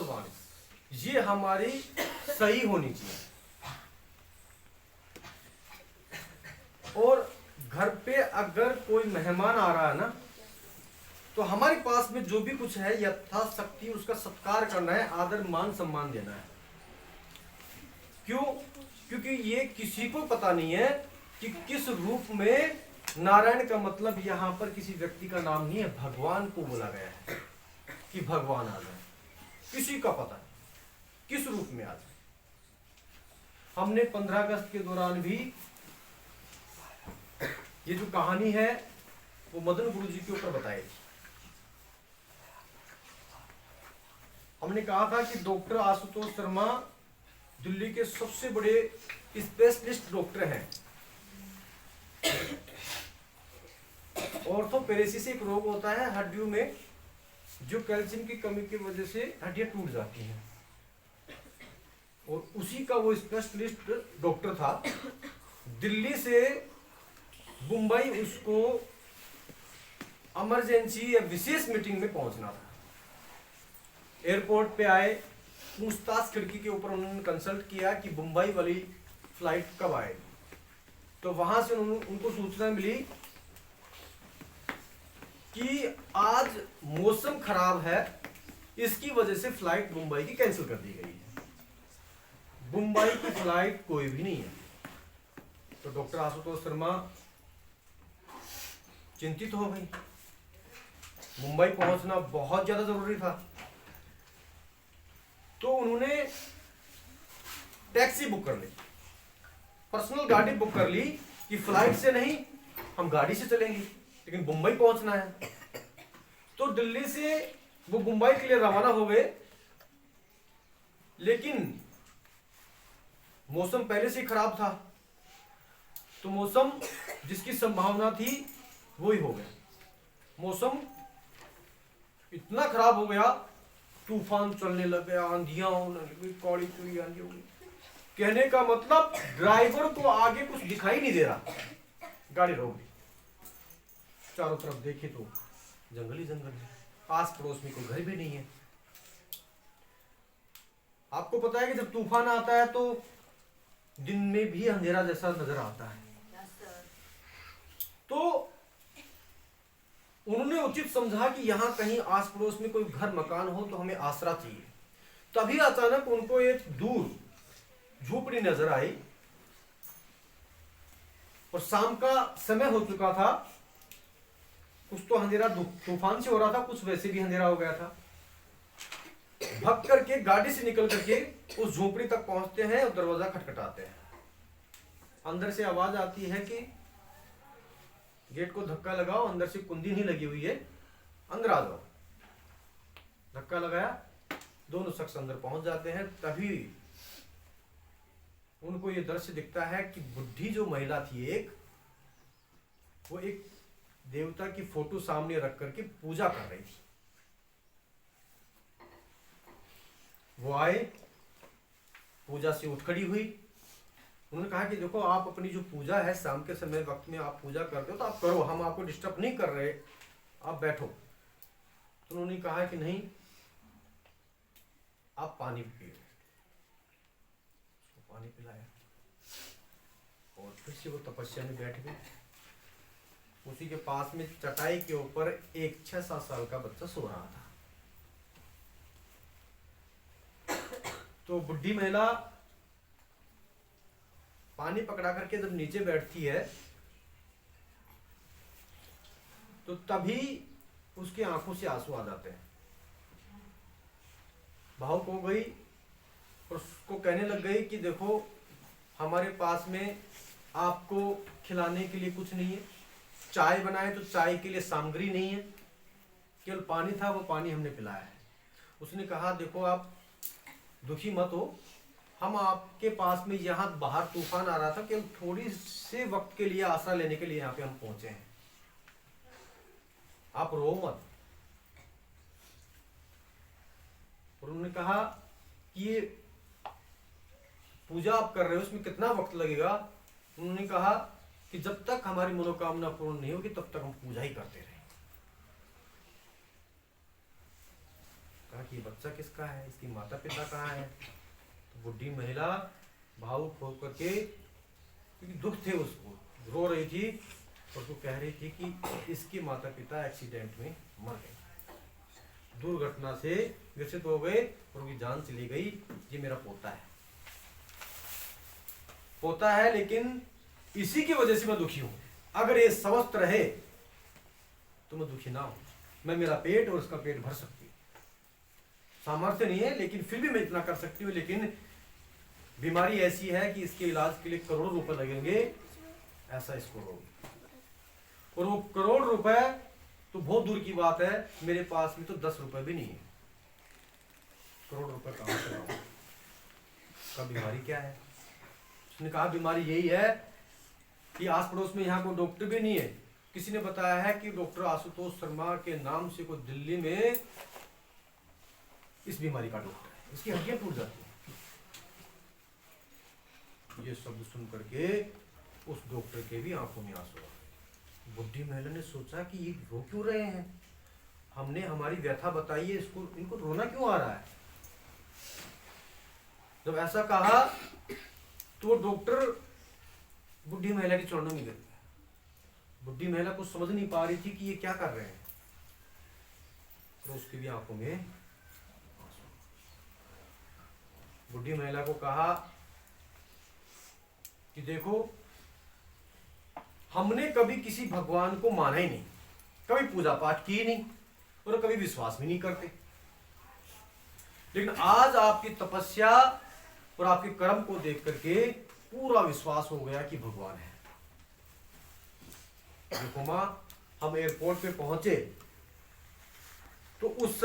Performance ये हमारी सही होनी चाहिए। और घर पे अगर कोई मेहमान आ रहा है ना, तो हमारे पास में जो भी कुछ है यथाशक्ति उसका सत्कार करना है, आदर मान सम्मान देना है। क्यों? क्योंकि ये किसी को पता नहीं है कि किस रूप में नारायण का मतलब यहाँ पर किसी व्यक्ति का नाम नहीं है, भगवान को बोला गया है कि भगवान आ जाए। किसी का पता नहीं किस रूप में आ जाए। हमने 15 अगस्त के दौरान भी ये जो कहानी है वो मदन गुरु जी के ऊपर बताई थी। हमने कहा था कि डॉक्टर आशुतोष शर्मा दिल्ली के सबसे बड़े स्पेशलिस्ट डॉक्टर हैं। ऑर्थोपेरेसिस एक रोग होता है हड्डियों में, जो कैल्शियम की कमी की वजह से हड्डियां टूट जाती हैं, और उसी का वो स्पेशलिस्ट डॉक्टर था। दिल्ली से मुंबई उसको इमरजेंसी या विशेष मीटिंग में पहुंचना था। एयरपोर्ट पे आए, पूछताछ खिड़की के ऊपर उन्होंने कंसल्ट किया कि मुंबई वाली फ्लाइट कब आएगी। तो वहां से उनको सूचना मिली कि आज मौसम खराब है, इसकी वजह से फ्लाइट मुंबई की कैंसिल कर दी गई है। मुंबई की फ्लाइट कोई भी नहीं है। तो डॉक्टर आशुतोष शर्मा चिंतित हो गई। मुंबई पहुंचना बहुत ज्यादा जरूरी था। तो उन्होंने टैक्सी बुक कर ली, पर्सनल गाड़ी बुक कर ली कि फ्लाइट से नहीं, हम गाड़ी से चलेंगे, लेकिन मुंबई पहुंचना है। तो दिल्ली से वो मुंबई के लिए रवाना हो गए, लेकिन मौसम पहले से ही खराब था। तो मौसम जिसकी संभावना थी वही हो गया। मौसम इतना खराब हो गया, तूफान चलने लग गया, आंधियां होने लगी, कौड़ी चुड़ी आंधी हो गई। कहने का मतलब ड्राइवर को आगे कुछ दिखाई नहीं दे रहा, गाड़ी रोक दी। चारों तरफ देखे तो जंगल ही जंगल है, आस पड़ोस में कोई घर भी नहीं है। आपको पता है कि जब तूफान आता है तो दिन में भी अंधेरा जैसा नजर आता है। तो उन्होंने उचित समझा कि यहां कहीं आस पड़ोस में कोई घर मकान हो तो हमें आसरा चाहिए। तभी अचानक उनको एक दूर झोपड़ी नजर आई, और शाम का समय हो चुका था। कुछ तो अंधेरा तूफान से हो रहा था, कुछ वैसे भी अंधेरा हो गया था। भग करके गाड़ी से निकल करके उस झोपड़ी तक पहुंचते हैं और दरवाजा खटखटाते हैं। अंदर से आवाज आती है कि गेट को धक्का लगाओ, अंदर से कुंडी नहीं लगी हुई है, अंदर आ जाओ। धक्का लगाया, दोनों शख्स अंदर पहुंच जाते हैं। तभी उनको ये दृश्य दिखता है कि बुढ़ी जो महिला थी वो एक देवता की फोटो सामने रख करके पूजा कर रही थी। वो आए, पूजा से उठ खड़ी हुई। उन्होंने कहा कि देखो, आप अपनी जो पूजा है शाम के समय वक्त में आप पूजा करते हो तो आप करो, हम आपको डिस्टर्ब नहीं कर रहे, आप बैठो। तो उन्होंने कहा कि नहीं, आप पानी पियो। उसको पानी पिलाया और फिर से वो तपस्या में बैठ गई। उसी के पास में चटाई के ऊपर एक 6-7 साल का बच्चा सो रहा था। तो बुढ़ी महिला पानी पकड़ा करके जब नीचे बैठती है तो तभी उसकी आंखों से आंसू आ जाते हैं। भावुक हो गई और उसको कहने लग गई कि देखो, हमारे पास में आपको खिलाने के लिए कुछ नहीं है, चाय बनाए तो चाय के लिए सामग्री नहीं है, केवल पानी था, वो पानी हमने पिलाया है। उसने कहा देखो, आप दुखी मत हो, हम आपके पास में यहाँ बाहर तूफान आ रहा था, केवल थोड़ी से वक्त के लिए आसरा लेने के लिए यहाँ पे हम पहुंचे हैं, आप रो मत। और उन्होंने कहा कि ये पूजा आप कर रहे हो, इसमें कितना वक्त लगेगा? उन्होंने कहा कि जब तक हमारी मनोकामना पूर्ण नहीं होगी तब तक हम पूजा ही करते रहेंगे। कहा कि ये बच्चा किसका है, इसकी माता पिता कहाँ है। तो बुढ़ी महिला भावुक होकर के, क्योंकि दुख थे उसको, रो रही थी और उसको कह रही थी कि इसके माता पिता एक्सीडेंट में मर गए, दुर्घटना से ग्रसित हो गए और उनकी जान चली गई। ये मेरा पोता है, पोता है, लेकिन इसी की वजह से मैं दुखी हूं। अगर ये स्वस्थ रहे तो मैं दुखी ना हूं। मैं मेरा पेट और उसका पेट भर सकती हूँ, सामर्थ्य नहीं है लेकिन फिर भी मैं इतना कर सकती हूँ। लेकिन बीमारी ऐसी है कि इसके इलाज के लिए करोड़ों रुपए लगेंगे, ऐसा इसको रोग। और वो करोड़ रुपए तो बहुत दूर की बात है, मेरे पास में तो 10 रुपए भी नहीं है, करोड़ रुपए कहां से लाऊं। का बीमारी क्या है? उसने कहा बीमारी यही है कि आस पड़ोस में यहाँ कोई डॉक्टर भी नहीं है। किसी ने बताया है कि डॉक्टर आशुतोष शर्मा के नाम से कोई दिल्ली में इस बीमारी का डॉक्टर है, इसकी हड्डियां टूट जाती हैं। ये शब्द सुन करके उस डॉक्टर के भी आंखों में आंसू आ गए। बुढ़ी महिला ने सोचा कि ये रो क्यों रहे हैं, हमने हमारी व्यथा बताई है, इसको इनको रोना क्यों आ रहा है। जब ऐसा कहा तो वो डॉक्टर बुढ़ी महिला के चरणों में गिर गया। बुढ़ी महिला कुछ समझ नहीं पा रही थी कि ये क्या कर रहे हैं, तो उसकी भी आंखों में आंसू। बुढ़ी महिला को कहा कि देखो, हमने कभी किसी भगवान को माना ही नहीं, कभी पूजा पाठ की नहीं और कभी विश्वास भी नहीं करते, लेकिन आज आपकी तपस्या और आपके कर्म को देख करके पूरा विश्वास हो गया कि भगवान है। देखो मां, हम एयरपोर्ट पे पहुंचे तो उस